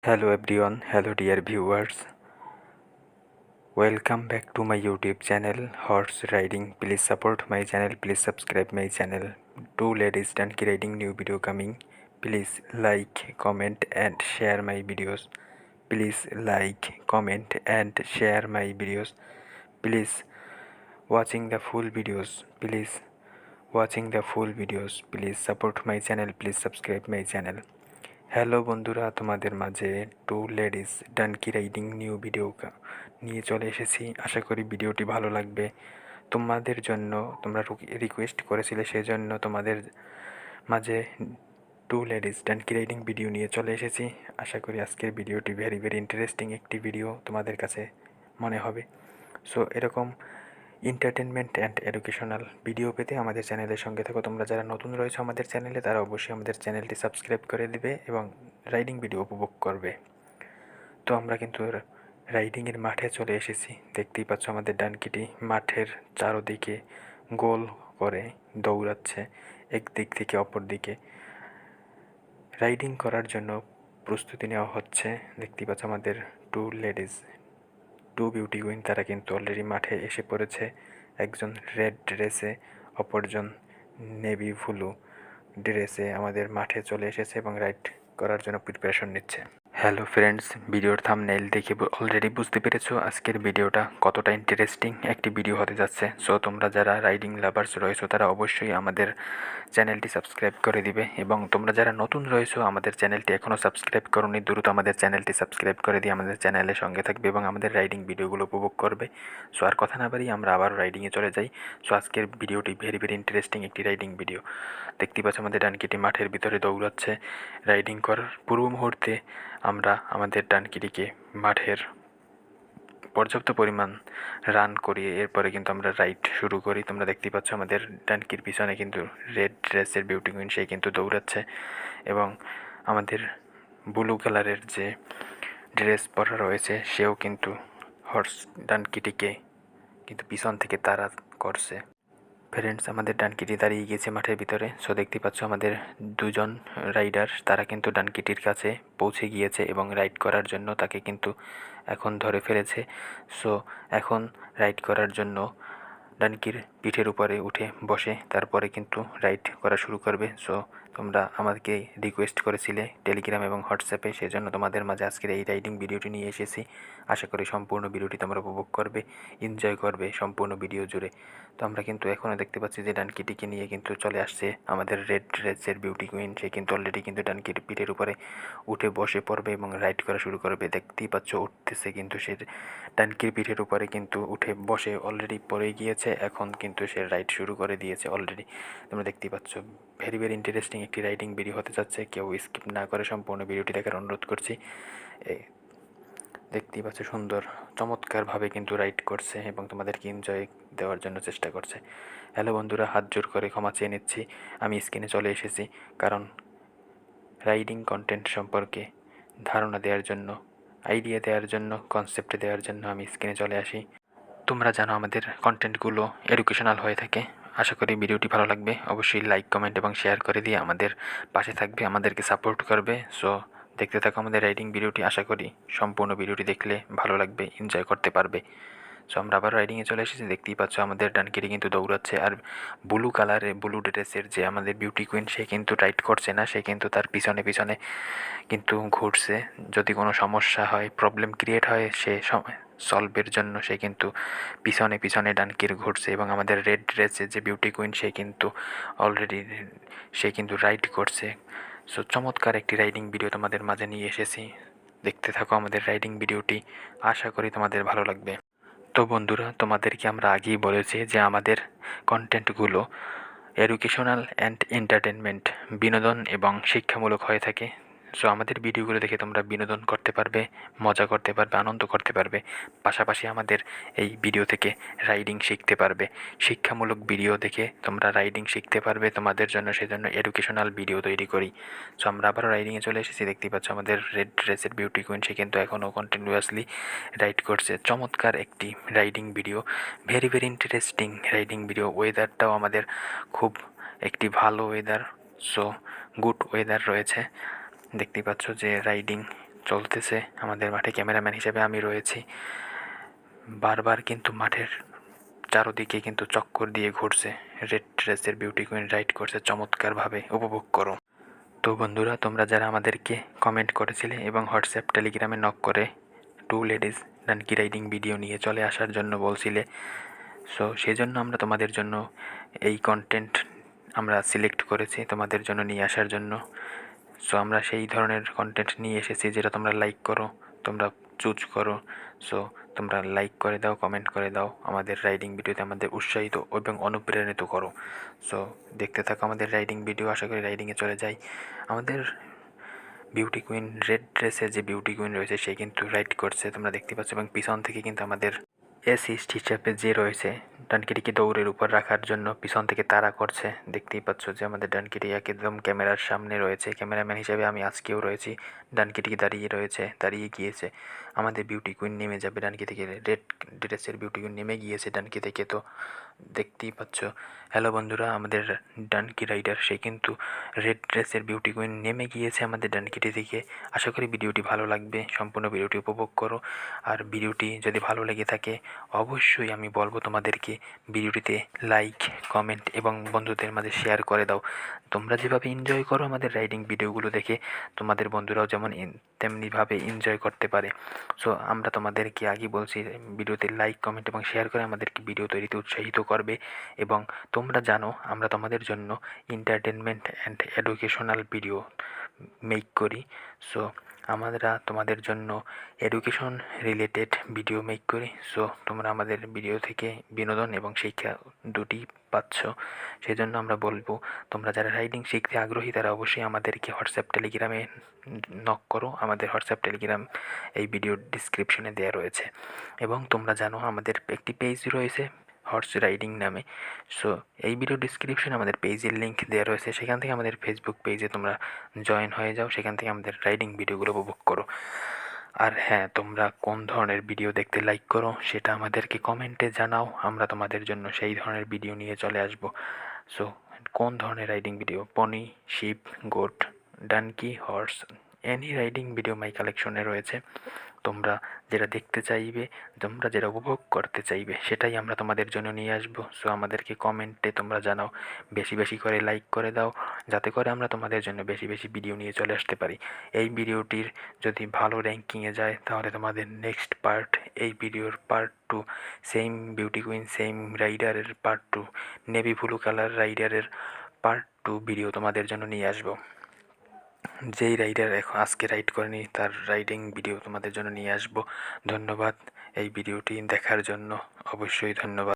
Hello everyone, hello dear viewers. Welcome back to my YouTube channel Horse Riding. Please support my channel, please subscribe my channel. Two ladies donkey riding new video coming. Please like, comment and share my videos. Please like, comment and share my videos. Please watching the full videos. Please watching the full videos. Please support my channel, please subscribe my channel. Hello বন্ধুরা, তোমাদের মাঝে two ladies donkey riding new video নিয়ে চলে এসেছি। আশা করি ভিডিওটি ভালো লাগবে তোমাদের জন্য। তোমরা রিকোয়েস্ট করেছিলে, সেজন্য তোমাদের মাঝে two ladies donkey riding video নিয়ে চলে এসেছি। আশা করি আজকের ভিডিওটি ভেরি ইন্টারেস্টিং একটি ভিডিও তোমাদের কাছে মনে হবে। সো এরকম এন্টারটেনমেন্ট অ্যান্ড এডুকেশনাল ভিডিও পেতে আমাদের চ্যানেলের সঙ্গে থাকো। তোমরা যারা নতুন রয়েছে আমাদের চ্যানেলে, তারা অবশ্যই আমাদের চ্যানেলটি সাবস্ক্রাইব করে দিবে এবং রাইডিং ভিডিও উপভোগ করবে। তো আমরা কিন্তু রাইডিংয়ের মাঠে চলে এসেছি। দেখতেই পাচ্ছ আমাদের ডানকিটি মাঠের চারোদিকে গোল করে দৌড়াচ্ছে, এক দিক থেকে অপর দিকে রাইডিং করার জন্য প্রস্তুতি নেওয়া হচ্ছে। দেখতেই পাচ্ছ আমাদের two ladies, two beauty queen, তারা কিন্তু অলরেডি মাঠে এসে পড়েছে। একজন রেড ড্রেসে, অপরজন নেভি ব্লু ড্রেসে আমাদের মাঠে চলে এসেছে এবং রাইড করার জন্য প্রিপারেশন নিচ্ছে। হ্যালো ফ্রেন্ডস, ভিডিওর থাম্বনেইল দেখে অলরেডি বুঝতে পেরেছো আজকের ভিডিওটা কতটা ইন্টারেস্টিং একটি ভিডিও হতে যাচ্ছে। সো তোমরা যারা রাইডিং লাভার্স রয়েছো তারা অবশ্যই আমাদের চ্যানেলটি সাবস্ক্রাইব করে দিবে, এবং তোমরা যারা নতুন রয়েছো আমাদের চ্যানেলটি এখনও সাবস্ক্রাইব করোনি, দ্রুত আমাদের চ্যানেলটি সাবস্ক্রাইব করে দিয়ে আমাদের চ্যানেলের সঙ্গে থাকবে এবং আমাদের রাইডিং ভিডিওগুলো উপভোগ করবে। সো আর কথা না বাড়িয়ে আমরা আবার রাইডিংয়ে চলে যাই। সো আজকের ভিডিওটি ভেরি ইন্টারেস্টিং একটি রাইডিং ভিডিও। দেখতেই পাচ্ছ আমাদের ডানকিটি মাঠের ভিতরে দৌড়াচ্ছে। রাইডিং করার পূর্ব মুহূর্তে আমরা আমাদের ডানকিটিকে মাঠের পর্যাপ্ত পরিমাণ রান করিয়ে এরপরে কিন্তু আমরা রাইড শুরু করি। তোমরা দেখতেই পাচ্ছ আমাদের ডানকির পিছনে কিন্তু রেড ড্রেসের বিউটি কুইন, সে কিন্তু দৌড়াচ্ছে এবং আমাদের ব্লু কালারের যে ড্রেস পরা রয়েছে সেও কিন্তু হর্স ডানকিটিকে কিন্তু পিছন থেকে তাড়া করছে। ফ্রেন্ডস, আমাদের ডানকিটি দাঁড়িয়ে গিয়েছে মাঠের ভিতরে। সো দেখতে পাচ্ছ আমাদের দুজন রাইডার, তারা কিন্তু ডানকিটির কাছে পৌঁছে গিয়েছে এবং রাইড করার জন্য তাকে কিন্তু এখন ধরে ফেলেছে। সো এখন রাইড করার জন্য ডানকির পিঠের উপরে উঠে বসে তারপরে কিন্তু রাইড করা শুরু করবে। সো তোমরা আমাকে রিকোয়েস্ট করেছিলে টেলিগ্রাম এবং হোয়াটসঅ্যাপে, সেজন্য তোমাদের মাঝে আজকের এই রাইডিং ভিডিওটি নিয়ে এসেছি। আশা করি সম্পূর্ণ ভিডিওটি তোমরা উপভোগ করবে, এনজয় করবে সম্পূর্ণ ভিডিও জুড়ে। তো আমরা কিন্তু এখনও দেখতে পাচ্ছি যে ডানকিটিকে নিয়ে কিন্তু চলে আসছে আমাদের রেড ড্রেসের বিউটি কুইন। সে কিন্তু অলরেডি কিন্তু ডানকির পিঠের উপরে উঠে বসে পড়বে এবং রাইড করা শুরু করবে। দেখতেই পাচ্ছ উঠতেছে, কিন্তু সে ডানকির পিঠের উপরে কিন্তু উঠে বসে অলরেডি পড়ে গিয়েছে। এখন কিন্তু সে রাইড শুরু করে দিয়েছে অলরেডি। তোমরা দেখতেই পাচ্ছ ভেরি ইন্টারেস্টিং একটি রাইডিং ভিডিও হতে যাচ্ছে। কেউ স্কিপ না করে সম্পূর্ণ ভিডিওটি দেখার অনুরোধ করছি। দেখতেই পাচ্ছ সুন্দর চমৎকারভাবে কিন্তু রাইড করছে এবং তোমাদেরকে এনজয় দেওয়ার জন্য চেষ্টা করছে। হ্যালো বন্ধুরা, হাত জোর করে ক্ষমা চেয়ে নিচ্ছি, আমি স্ক্রিনে চলে এসেছি কারণ রাইডিং কন্টেন্ট সম্পর্কে ধারণা দেওয়ার জন্য, আইডিয়া দেওয়ার জন্য, কনসেপ্ট দেওয়ার জন্য আমি স্ক্রিনে চলে আসি। তোমরা জানো আমাদের কন্টেন্টগুলো এডুকেশনাল হয়ে থাকে। আশা করি ভিডিওটি ভালো লাগবে। অবশ্যই লাইক, কমেন্ট এবং শেয়ার করে দিয়ে আমাদের পাশে থাকবে, আমাদেরকে সাপোর্ট করবে। সো দেখতে থাকো আমাদের রাইডিং ভিডিওটি। আশা করি সম্পূর্ণ ভিডিওটি দেখলে ভালো লাগবে, এনজয় করতে পারবে। সো আমরা আবার রাইডিংয়ে চলে এসেছি। দেখতেই পাচ্ছ আমাদের ডানকিটি কিন্তু দৌড়াচ্ছে, আর ব্লু কালারের ব্লু ড্রেসের যে আমাদের বিউটি কুইন, সে কিন্তু রাইড করছে না, সে কিন্তু তার পিছনে কিন্তু ঘুরছে। যদি কোনো সমস্যা হয়, প্রবলেম ক্রিয়েট হয়, সে সলভের জন্য সে কিন্তু পিছনে ডানকির ঘুরছে। এবং আমাদের রেড ড্রেসের যে বিউটি কুইন, সে কিন্তু রাইড করছে। সো চমৎকার একটি রাইডিং ভিডিও তোমাদের মাঝে নিয়ে এসেছি। দেখতে থাকো আমাদের রাইডিং ভিডিওটি, আশা করি তোমাদের ভালো লাগবে। তো বন্ধুরা, তোমাদেরকে আমরা আগেই বলেছি যে আমাদের কন্টেন্টগুলো এডুকেশনাল অ্যান্ড এন্টারটেনমেন্ট, বিনোদন এবং শিক্ষামূলক হয়ে থাকে। সো আমাদের ভিডিওগুলো দেখে তোমরা বিনোদন করতে পারবে, মজা করতে পারবে, আনন্দ করতে পারবে। পাশাপাশি আমাদের এই ভিডিও থেকে রাইডিং শিখতে পারবে। শিক্ষামূলক ভিডিও দেখে তোমরা রাইডিং শিখতে পারবে, তোমাদের জন্য সেজন্য এডুকেশনাল ভিডিও তৈরি করি। সো আমরা আবারও রাইডিংয়ে চলে এসেছি। দেখতেই পাচ্ছ আমাদের রেড ড্রেসের বিউটি কুইন, সে কিন্তু এখনও কন্টিনিউয়াসলি রাইড করছে। চমৎকার একটি riding video, very interesting riding video. ওয়েদারটাও আমাদের খুব একটি ভালো ওয়েদার, সো গুড ওয়েদার রয়েছে। দেখতেই পাচ্ছ যে রাইডিং চলতেছে। আমাদের মাঠে ক্যামেরাম্যান হিসেবে আমি রয়েছি। বারবার কিন্তু মাঠের চারদিকে কিন্তু চক্কর দিয়ে ঘুরছে। রেড ড্রেসের বিউটি কুইন রাইড করছে চমৎকারভাবে, উপভোগ করো। তো বন্ধুরা, তোমরা যারা আমাদেরকে কমেন্ট করেছিলে এবং হোয়াটসঅ্যাপ টেলিগ্রামে নক করে 2 লেডিস ডানকি রাইডিং ভিডিও নিয়ে চলে আসার জন্য বলছিলে, সো সেই জন্য আমরা তোমাদের জন্য এই কন্টেন্ট আমরা সিলেক্ট করেছি তোমাদের জন্য নিয়ে আসার জন্য। সো আমরা সেই ধরনের কন্টেন্ট নিয়ে এসেছি যেটা তোমরা লাইক করো, তোমরা চুজ করো। সো তোমরা লাইক করে দাও, কমেন্ট করে দাও, আমাদের রাইডিং ভিডিওতে আমাদের উৎসাহিত এবং অনুপ্রাণিত করো। সো দেখতে থাকো আমাদের রাইডিং ভিডিও। আশা করি রাইডিংয়ে চলে যাই। আমাদের বিউটি কুইন, রেড ড্রেসে যে বিউটি কুইন রয়েছে সে কিন্তু রাইড করছে, তোমরা দেখতে পাচ্ছ। এবং পিছন থেকে কিন্তু আমাদের অ্যাসিস্ট হিসেবে যে রয়েছে ডানকিটিকে দৌড়ের উপর রাখার জন্য পিছন থেকে তাড়া করছে। দেখতেই পাচ্ছ যে আমাদের ডানকিটি একদম ক্যামেরার সামনে রয়েছে। ক্যামেরাম্যান হিসেবে আমি আজকেও রয়েছি। ডানকিটিকে দাঁড়িয়ে গিয়েছে। আমাদের বিউটি কুইন নেমে যাবে ডানকি থেকে। রেড ড্রেসের বিউটি কুইন নেমে গিয়েছে ডানকি থেকে, তো দেখতেই পাচ্ছ। হ্যালো বন্ধুরা, আমাদের ডানকি রাইডার সে কিন্তু রেড ড্রেসের বিউটি কুইন নেমে গিয়েছে আমাদের ডানকিটি থেকে। আশা করি ভিডিওটি ভালো লাগবে, সম্পূর্ণ ভিডিওটি উপভোগ করো। আর ভিডিওটি যদি ভালো লেগে থাকে অবশ্যই আমি বলবো তোমাদেরকে ভিডিওটিতে লাইক, কমেন্ট এবং বন্ধুদের মাঝে শেয়ার করে দাও। তোমরা যেভাবে এনজয় করো আমাদের রাইডিং ভিডিওগুলো দেখে, তোমাদের বন্ধুরাও যেমন তেমনিভাবে এনজয় করতে পারে। সো আমরা তোমাদেরকে আগে বলছি, ভিডিওতে লাইক, কমেন্ট এবং শেয়ার করে আমাদেরকে ভিডিও তৈরিতে উৎসাহিত করবে। এবং তোমরা জানো আমরা তোমাদের জন্য entertainment and educational video make করি। সো আমরা তোমাদের জন্য এডুকেশন রিলেটেড ভিডিও মেক করি। সো তোমরা আমাদের ভিডিও থেকে বিনোদন এবং শিক্ষা দুটি পাচ্ছ। সেই জন্য আমরা বলবো, তোমরা যারা রাইডিং শিখতে আগ্রহী তারা অবশ্যই আমাদেরকে হোয়াটসঅ্যাপ টেলিগ্রামে নক করো। আমাদের হোয়াটসঅ্যাপ টেলিগ্রাম এই ভিডিওর ডিসক্রিপশনে দেওয়া রয়েছে। এবং তোমরা জানো আমাদের একটি পেজ রয়েছে হর্স রাইডিং নামে। সো এই ভিডিও ডিসক্রিপশনে আমাদের পেজের লিঙ্ক দেওয়া রয়েছে। সেখান থেকে আমাদের ফেসবুক পেজে তোমরা জয়েন হয়ে যাও, সেখান থেকে আমাদের রাইডিং ভিডিওগুলো উপভোগ করো। আর হ্যাঁ, তোমরা কোন ধরনের ভিডিও দেখতে লাইক করো সেটা আমাদেরকে কমেন্টে জানাও। আমরা তোমাদের জন্য সেই ধরনের ভিডিও নিয়ে চলে আসব। সো কোন ধরনের riding video, pony, sheep, goat, donkey, horse, any riding video my কালেকশনে রয়েছে। তোমরা যেটা দেখতে চাইবে, তোমরা যেটা উপভোগ করতে চাইবে সেটাই আমরা তোমাদের জন্য নিয়ে আসবো। সো আমাদেরকে কমেন্টে তোমরা জানাও, বেশি বেশি করে লাইক করে দাও, যাতে করে আমরা তোমাদের জন্য বেশি বেশি ভিডিও নিয়ে চলে আসতে পারি। এই ভিডিওটির যদি ভালো র্যাঙ্কিংয়ে যায় তাহলে তোমাদের নেক্সট পার্ট, এই ভিডিওর part 2, same beauty queen same রাইডারের পার্ট 2, নেভি ব্লু কালার রাইডারের পার্ট 2 ভিডিও তোমাদের জন্য নিয়ে আসবো। যেই রাইডার এখন আজকে রাইড করেনি তার রাইডিং ভিডিও তোমাদের জন্য নিয়ে আসবো। ধন্যবাদ এই ভিডিওটি দেখার জন্য, অবশ্যই ধন্যবাদ।